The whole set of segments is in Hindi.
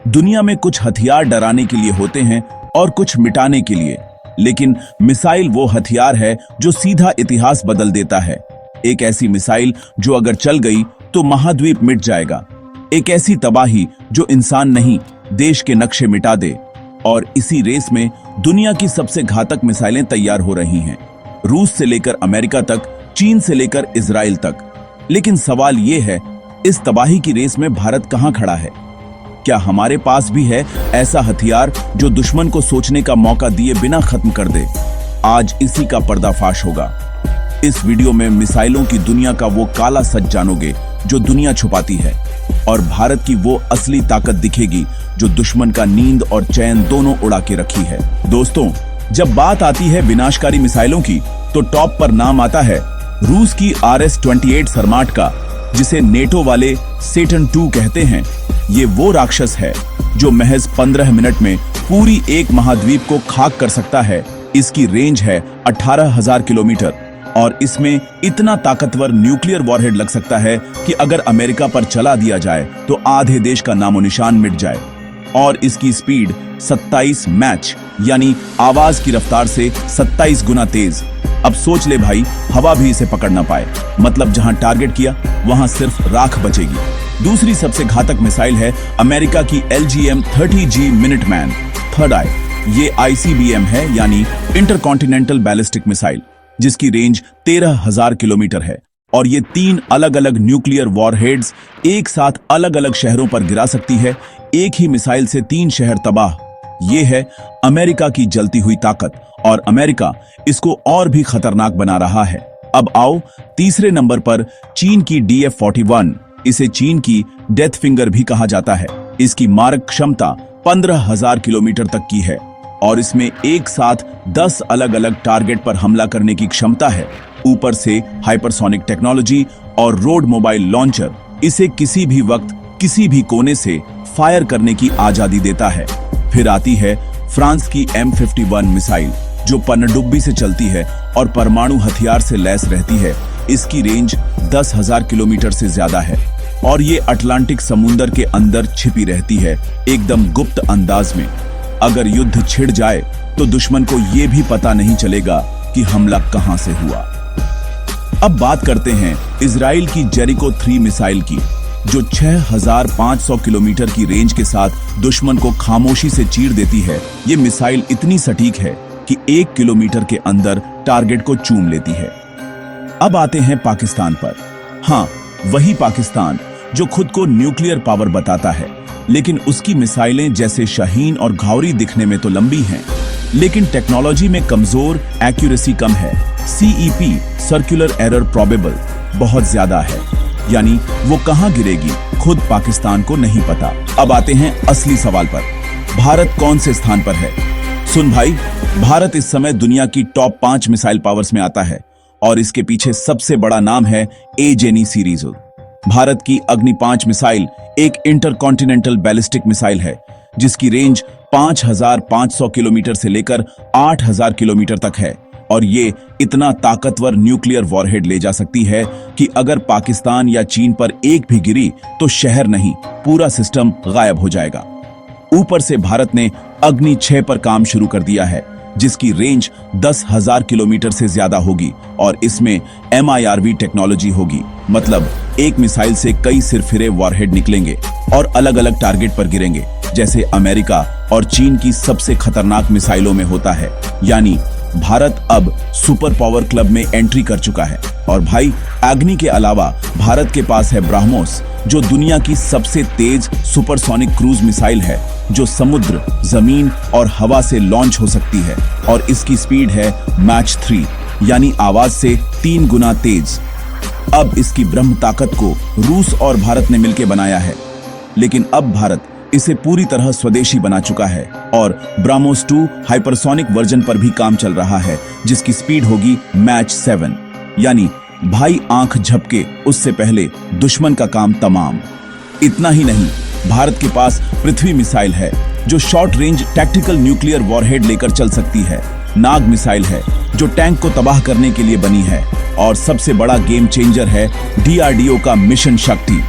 दुनिया में कुछ हथियार डराने के लिए होते हैं और कुछ मिटाने के लिए, लेकिन मिसाइल वो हथियार है जो सीधा इतिहास बदल देता है। एक ऐसी मिसाइल जो अगर चल गई तो महाद्वीप मिट जाएगा। एक ऐसी तबाही जो इंसान नहीं, देश के नक्शे मिटा दे। और इसी रेस में दुनिया की सबसे घातक मिसाइलें तैयार हो रही हैं, रूस से लेकर अमेरिका तक, चीन से लेकर इजराइल तक। लेकिन सवाल यह है, इस तबाही की रेस में भारत कहां खड़ा है? क्या हमारे पास भी है ऐसा हथियार जो दुश्मन को सोचने का मौका दिए बिना खत्म कर दे? आज इसी का पर्दाफाश होगा। इस वीडियो में मिसाइलों की दुनिया का वो काला सच जानोगे जो दुनिया छुपाती है, और भारत की वो असली ताकत दिखेगी जो दुश्मन का नींद और चैन दोनों उड़ा के रखी है। दोस्तों, जब बात आती है विनाशकारी मिसाइलों की तो टॉप पर नाम आता है रूस की RS-28 सरमाट का, जिसे नेटो वाले सेटन 2 कहते हैं। ये वो राक्षस है जो महज 15 मिनट में पूरी एक महाद्वीप को खाक कर सकता है। इसकी रेंज है 18,000 किलोमीटर और इसमें इतना ताकतवर न्यूक्लियर वॉरहेड लग सकता है कि अगर अमेरिका पर चला दिया जाए तो आधे देश का नामो निशान मिट जाए। और इसकी स्पीड 27 मैच यानी आवाज की रफ्तार से 27 गुना तेज। अब सोच ले भाई, हवा भी इसे पकड़ ना पाए, मतलब जहां टारगेट किया वहां सिर्फ राख बचेगी। दूसरी सबसे घातक मिसाइल है अमेरिका की LGM-30G मिनटमैन थर्ड आई। ये ICBM है यानी इंटरकॉन्टिनेंटल बैलिस्टिक मिसाइल, जिसकी रेंज 13,000 किलोमीटर है और ये 3 अलग अलग न्यूक्लियर वॉरहेड्स एक साथ अलग अलग शहरों पर गिरा सकती है। एक ही मिसाइल से 3 शहर तबाह। ये है अमेरिका की जलती हुई ताकत और अमेरिका इसको और भी खतरनाक बना रहा है। अब आओ तीसरे नंबर पर चीन की DF-41। इसे चीन की डेथ फिंगर भी कहा जाता है। इसकी मारक क्षमता 15,000 किलोमीटर तक की है और इसमें एक साथ 10 अलग अलग टारगेट पर हमला करने की क्षमता है। ऊपर से हाइपरसोनिक टेक्नोलॉजी और रोड मोबाइल लॉन्चर इसे किसी भी वक्त किसी भी कोने से फायर करने की आजादी देता है। फिर आती है फ्रांस की M51 मिसाइल, जो पनडुब्बी से चलती है और परमाणु हथियार से लैस रहती है। इसकी रेंज 10,000 किलोमीटर से ज्यादा है और ये अटलांटिक समुंदर के अंदर छिपी रहती है, एकदम गुप्त अंदाज में। अगर युद्ध छिड़ जाए तो दुश्मन को यह भी पता नहीं चलेगा कि हमला कहां से हुआ। अब बात करते हैं इजराइल की जेरिको 3 मिसाइल की, जो 6,500 किलोमीटर की रेंज के साथ दुश्मन को खामोशी से चीर देती है। ये मिसाइल इतनी सटीक है कि 1 किलोमीटर के अंदर टारगेट को चूम लेती है। अब आते हैं पाकिस्तान पर। हाँ, वही पाकिस्तान जो खुद को न्यूक्लियर पावर बताता है, लेकिन उसकी मिसाइलें जैसे शाहीन और घावरी दिखने में तो लंबी हैं, लेकिन टेक्नोलॉजी में कमजोर, एक्यूरेसी कम है। CEP सर्कुलर एरर प्रोबेबल बहुत ज्यादा है, यानी वो कहां गिरेगी खुद पाकिस्तान को नहीं पता। अब आते हैं असली सवाल पर, भारत कौन से स्थान पर है? सुन भाई, भारत इस समय दुनिया की टॉप 5 मिसाइल पावर्स में आता है और इसके पीछे सबसे बड़ा नाम है AJNE सीरीज। भारत की अग्नि 5 मिसाइल एक इंटरकॉन्टिनेंटल बैलिस्टिक मिसाइल है, जिसकी रेंज 5,500 किलोमीटर से लेकर 8,000 किलोमीटर तक है और ये इतना ताकतवर न्यूक्लियर वॉरहेड ले जा सकती है कि अगर पाकिस्तान या चीन पर एक भी गिरी तो शहर नहीं, पूरा सिस्टम गायब हो जाएगा। ऊपर से भारत ने अग्नि 6 पर काम शुरू कर दिया है, जिसकी रेंज 10,000 किलोमीटर से ज्यादा होगी और इसमें MIRV टेक्नोलॉजी होगी, मतलब एक मिसाइल से कई सिरफिरे वॉरहेड निकलेंगे और अलग अलग टारगेट पर गिरेंगे, जैसे अमेरिका और चीन की सबसे खतरनाक मिसाइलों में होता है। यानी भारत अब सुपर पावर क्लब में एंट्री कर चुका है। और भाई, अग्नि के अलावा भारत के पास है ब्रह्मोस, जो दुनिया की सबसे तेज सुपरसोनिक क्रूज मिसाइल है, जो समुद्र, जमीन और हवा से लॉन्च हो सकती है और इसकी स्पीड है मैच 3 यानी आवाज से 3 गुना तेज। अब इसकी ब्रह्म ताकत को रूस और भारत ने मिलकर बनाया है, लेकिन अब भारत इसे पूरी तरह स्वदेशी बना चुका है और ब्रह्मोस 2 हाइपरसोनिक वर्जन पर भी काम चल रहा है, जिसकी स्पीड होगी मैच 7 यानी भाई आंख झपके उससे पहले दुश्मन का काम तमाम। इतना ही नहीं, भारत के पास पृथ्वी मिसाइल है जो short range tactical nuclear warhead लेकर चल सकती है। नाग मिसाइल है जो टैंक को तबाह करने के लिए बनी है और सबसे बड़ा गेम चेंजर है DRDO का मिशन शक्ति।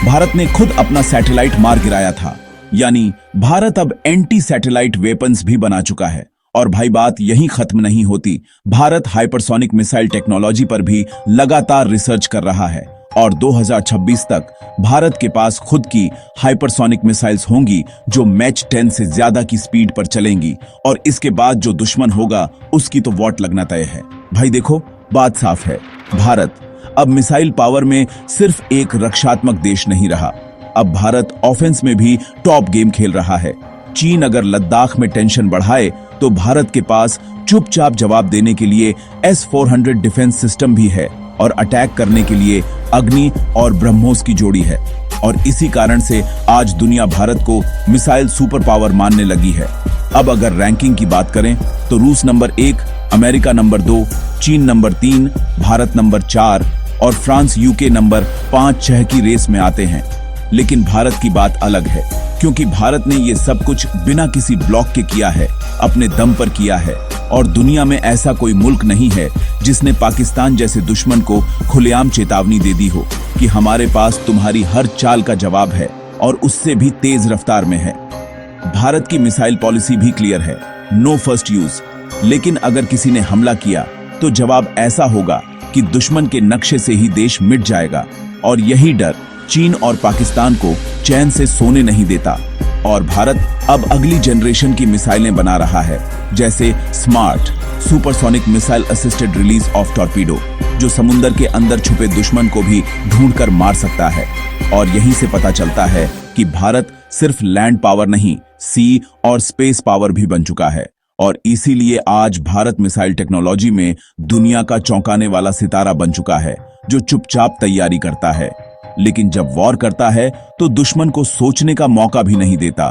भारत ने खुद अपना सैटेलाइट मार गिराया था यानी भारत अब एंटी सैटेलाइट वेपन्स भी बना चुका है। और भाई बात यहीं खत्म नहीं होती, भारत हाइपरसोनिक मिसाइल टेक्नोलॉजी पर भी लगातार रिसर्च कर रहा है और 2026 तक भारत के पास खुद की हाइपरसोनिक मिसाइल्स होंगी जो मैच 10 से ज्यादा की स्पीड पर चलेंगी। और इसके बाद जो दुश्मन होगा उसकी तो वॉट लगना तय है। भाई देखो, बात साफ है, भारत अब मिसाइल पावर में सिर्फ एक रक्षात्मक देश नहीं रहा, अब भारत ऑफेंस में भी टॉप गेम खेल रहा है। चीन अगर लद्दाख में टेंशन बढ़ाए तो भारत के पास चुपचाप जवाब देने के लिए S-400 डिफेंस सिस्टम भी है और अटैक करने के लिए अग्नि और ब्रह्मोस की जोड़ी है। और इसी कारण से आज दुनिया भारत को मिसाइल सुपर पावर मानने लगी है। अब अगर रैंकिंग की बात करें तो रूस नंबर 1, अमेरिका नंबर 2, चीन नंबर 3, भारत नंबर 4 और फ्रांस यूके नंबर 5-6 की रेस में आते हैं। लेकिन भारत की बात अलग है, क्योंकि भारत ने ये सब कुछ बिना किसी ब्लॉक के किया है, अपने दम पर किया है। और दुनिया में ऐसा कोई मुल्क नहीं है जिसने पाकिस्तान जैसे दुश्मन को खुलेआम चेतावनी दे दी हो कि हमारे पास तुम्हारी हर चाल का जवाब है और उससे भी तेज रफ्तार में है। भारत की मिसाइल पॉलिसी भी क्लियर है, नो फर्स्ट यूज। लेकिन अगर किसी ने हमला किया तो जवाब ऐसा होगा कि दुश्मन के नक्शे से ही देश मिट जाएगा। और यही डर चीन और पाकिस्तान को चैन से सोने नहीं देता। और भारत अब अगली जनरेशन की मिसाइलें बना रहा है, जैसे smart supersonic missile assisted release of torpedo, जो समुद्र के अंदर छुपे दुश्मन को भी ढूंढकर मार सकता है। और यहीं से पता चलता है कि भारत सिर्फ लैंड पावर नहीं, सी और स्पेस पावर भी बन चुका है। और इसीलिए आज भारत मिसाइल टेक्नोलॉजी में दुनिया का चौंकाने वाला सितारा बन चुका है, जो चुपचाप तैयारी करता है, लेकिन जब वॉर करता है तो दुश्मन को सोचने का मौका भी नहीं देता।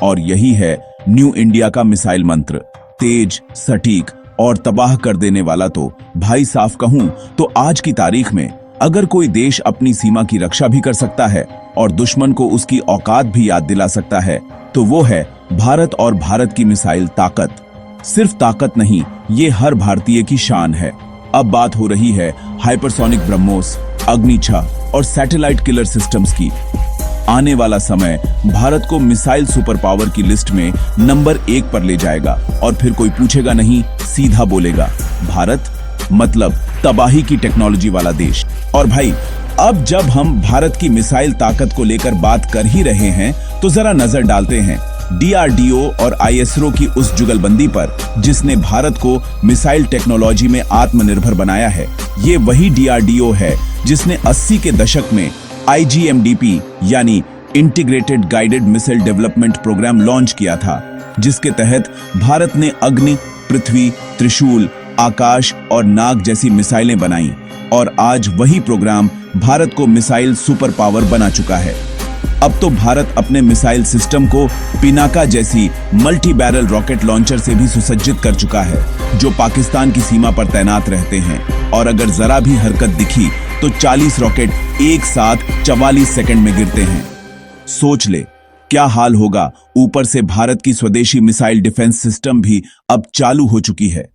और यही है न्यू इंडिया का मिसाइल मंत्र, तेज, सटीक और तबाह कर देने वाला। तो भाई साफ कहूं तो आज की तारीख में अगर कोई देश अपनी सीमा की रक्षा भी कर सकता है और दुश्मन को उसकी औकात भी याद दिला सकता है, तो वो है भारत और भारत की मिसाइल ताकत। सिर्फ ताकत नहीं, ये हर भारतीय की शान है। अब बात हो रही है हाइपरसोनिक ब्रह्मोस, अग्नि 6 और सैटेलाइट किलर सिस्टम्स की। आने वाला समय भारत को मिसाइल सुपर पावर की लिस्ट में नंबर 1 पर ले जाएगा। और फिर कोई पूछेगा नहीं, सीधा बोलेगा, भारत मतलब तबाही की टेक्नोलॉजी वाला देश। और भाई, अब जब हम भारत की मिसाइल ताकत को लेकर बात कर ही रहे हैं तो जरा नजर डालते हैं DRDO और ISRO की उस जुगलबंदी पर, जिसने भारत को मिसाइल टेक्नोलॉजी में आत्मनिर्भर बनाया है। ये वही DRDO है जिसने 80 के दशक में IGMDP यानी integrated guided missile development program launch किया था, जिसके तहत भारत ने अग्नि, पृथ्वी, त्रिशूल, आकाश और नाग जैसी मिसाइलें बनाई। और आज वही प्रोग्राम भारत को मिसाइल सुपर पावर बना चुका है। अब तो भारत अपने मिसाइल सिस्टम को पिनाका जैसी मल्टी बैरल रॉकेट लॉन्चर से भी सुसज्जित कर चुका है, जो पाकिस्तान की सीमा पर तैनात रहते हैं। और अगर जरा भी हरकत दिखी तो 40 रॉकेट एक साथ 44 सेकंड में गिरते हैं। सोच ले क्या हाल होगा। ऊपर से भारत की स्वदेशी मिसाइल डिफेंस सिस्टम भी अब चालू हो चुकी है,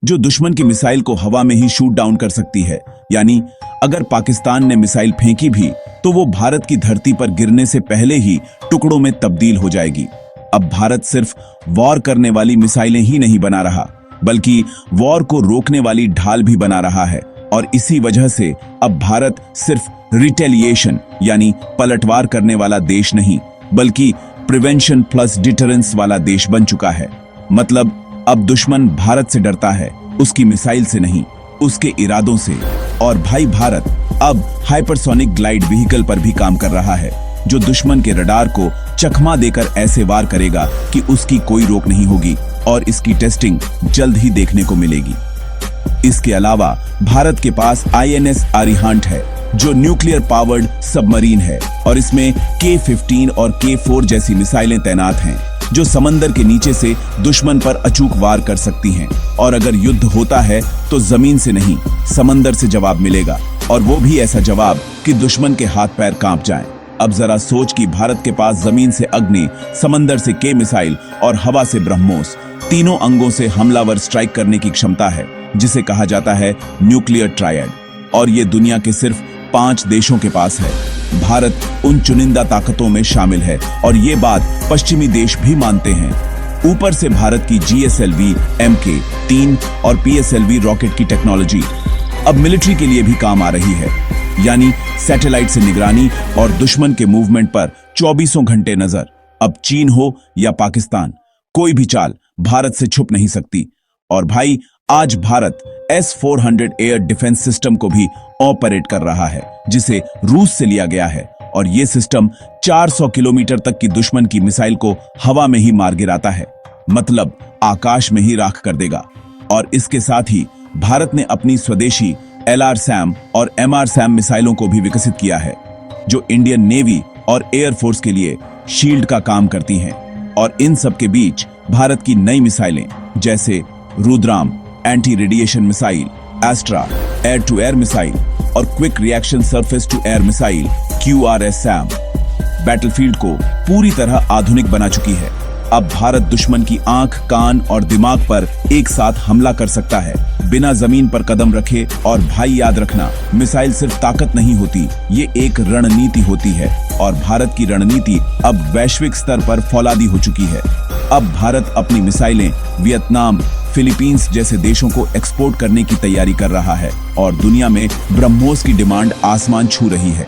जो दुश्मन की मिसाइल को हवा में ही शूट डाउन कर सकती है। यानी अगर पाकिस्तान ने मिसाइल फेंकी भी तो वो भारत की धरती पर गिरने से पहले ही टुकड़ों में तब्दील हो जाएगी। अब भारत सिर्फ वॉर करने वाली मिसाइलें ही नहीं बना रहा, बल्कि वॉर को रोकने वाली ढाल भी बना रहा है। और इसी वजह से अब भारत सिर्फ रिटेलिएशन यानी पलटवार करने वाला देश नहीं, बल्कि प्रिवेंशन प्लस डिटरेंस वाला देश बन चुका है। मतलब अब दुश्मन भारत से डरता है, उसकी मिसाइल से नहीं, उसके इरादों से। और भाई, भारत अब हाइपरसोनिक ग्लाइड व्हीकल पर भी काम कर रहा है, जो दुश्मन के रडार को चकमा देकर ऐसे वार करेगा कि उसकी कोई रोक नहीं होगी। और इसकी टेस्टिंग जल्द ही देखने को मिलेगी। इसके अलावा भारत के पास INS अरिहंत है, जो न्यूक्लियर पावर्ड सबमरीन है। और इसमें K-15 और K-4 जैसी मिसाइलें तैनात हैं, जो समंदर के नीचे से दुश्मन पर अचूक वार कर सकती हैं। और अगर युद्ध होता है तो जमीन से नहीं, समंदर से जवाब मिलेगा। और वो भी ऐसा जवाब कि दुश्मन के हाथ पैर कांप जाएं। अब जरा सोच कि भारत के पास जमीन से अग्नि, समंदर से K मिसाइल और हवा से ब्रह्मोस, तीनों अंगों से हमलावर स्ट्राइक करने की क्षमता है, जिसे कहा जाता है न्यूक्लियर ट्रायड। और ये दुनिया के सिर्फ 5 देशों के पास है। भारत उन चुनिंदा ताकतों में शामिल है और ये बात पश्चिमी देश भी मानते हैं। ऊपर से भारत की GSLV Mk-3 और PSLV रॉकेट की टेक्नोलॉजी अब मिलिट्री के लिए भी काम आ रही है, यानी सैटेलाइट से निगरानी और दुश्मन के मूवमेंट पर 24 घंटे नजर। अब चीन हो या पाकिस्तान, कोई भी चाल भारत से छुप नहीं सकती। और भाई, आज Bharat S-400 air defence system को भी ऑपरेट कर रहा है, जिसे रूस से लिया गया है। और यह सिस्टम 400 किलोमीटर तक की दुश्मन की मिसाइल को हवा में ही मार गिराता है, मतलब आकाश में ही राख कर देगा। और इसके साथ ही भारत ने अपनी स्वदेशी LRSAM और MRSAM मिसाइलों को भी विकसित किया है, जो इंडियन नेवी और एयरफोर्स के लिए शील्ड का काम करती हैं। और इन सब के बीच भारत की नई मिसाइलें जैसे Rudram anti radiation missile, Astra air to air missile और quick reaction surface to air missile QRSAM battlefield को पूरी तरह आधुनिक बना चुकी है। अब भारत दुश्मन की आंख, कान और दिमाग पर एक साथ हमला कर सकता है, बिना जमीन पर कदम रखे। और भाई, याद रखना, मिसाइल सिर्फ ताकत नहीं होती, ये एक रणनीति होती है। और भारत की रणनीति अब वैश्विक स्तर पर फौलादी हो चुकी है। अब भारत अपनी मिसाइलें वियतनाम, फिलीपींस जैसे देशों को एक्सपोर्ट करने की तैयारी कर रहा है और दुनिया में ब्रह्मोस की डिमांड आसमान छू रही है।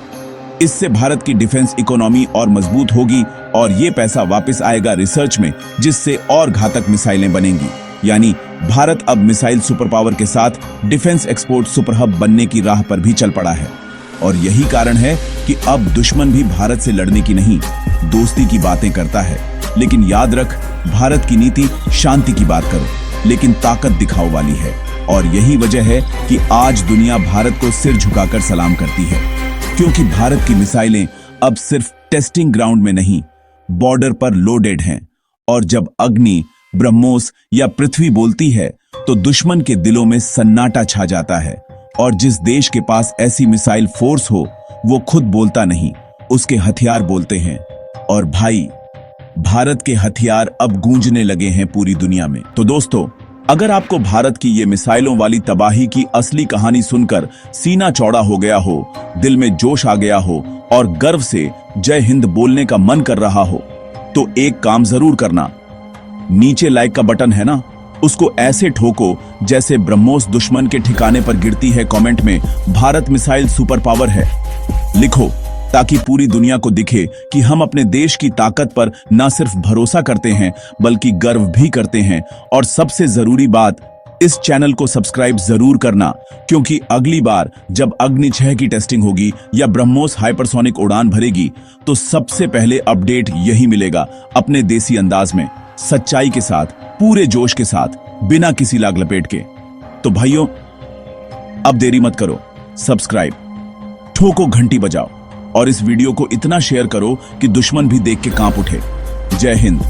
इससे भारत की डिफेंस इकोनॉमी और मजबूत होगी और ये पैसा वापस आएगा रिसर्च में, जिससे और घातक मिसाइलें बनेंगी। यानी भारत अब मिसाइल सुपर पावर के साथ डिफेंस एक्सपोर्ट सुपर हब बनने की राह पर भी चल पड़ा है। और यही कारण है कि अब दुश्मन भी भारत से लड़ने की नहीं, दोस्ती की बातें करता है। लेकिन याद रख, भारत की नीति शांति की बात करो, लेकिन ताकत दिखाओ वाली है। और यही वजह है कि आज दुनिया भारत को सिर झुकाकर सलाम करती है, क्योंकि भारत की मिसाइलें अब सिर्फ टेस्टिंग ग्राउंड में नहीं, बॉर्डर पर लोडेड हैं। और जब अग्नि, ब्रह्मोस या पृथ्वी बोलती है तो दुश्मन के दिलों में सन्नाटा छा जाता है। और जिस देश के पास ऐसी मिसाइल फोर्स हो, वो खुद बोलता नहीं, उसके हथियार बोलते हैं। और भाई, भारत के हथियार अब गूंजने लगे हैं पूरी दुनिया में। तो दोस्तों, अगर आपको भारत की ये मिसाइलों वाली तबाही की असली कहानी सुनकर सीना चौड़ा हो गया हो, दिल में जोश आ गया हो और गर्व से जय हिंद बोलने का मन कर रहा हो, तो एक काम जरूर करना। नीचे लाइक का बटन है ना, उसको ऐसे ठोको जैसे ब्रह्मोस दुश्मन के ठिकाने पर गिरती है। कमेंट में भारत मिसाइल सुपर पावर है लिखो, ताकि पूरी दुनिया को दिखे कि हम अपने देश की ताकत पर न सिर्फ भरोसा करते हैं, बल्कि गर्व भी करते हैं। और सबसे जरूरी बात, इस चैनल को सब्सक्राइब जरूर करना, क्योंकि अगली बार जब अग्नि 6 की टेस्टिंग होगी या ब्रह्मोस हाइपरसोनिक उड़ान भरेगी, तो सबसे पहले अपडेट यही मिलेगा, अपने देसी अंदाज में, सच्चाई के साथ, पूरे जोश के साथ, बिना किसी लाग लपेट के। तो भाइयों, अब देरी मत करो, सब्सक्राइब, ठोको, घंटी बजाओ और इस वीडियो को इतना शेयर करो कि दुश्मन भी देख के कांप उठे। जय हिंद।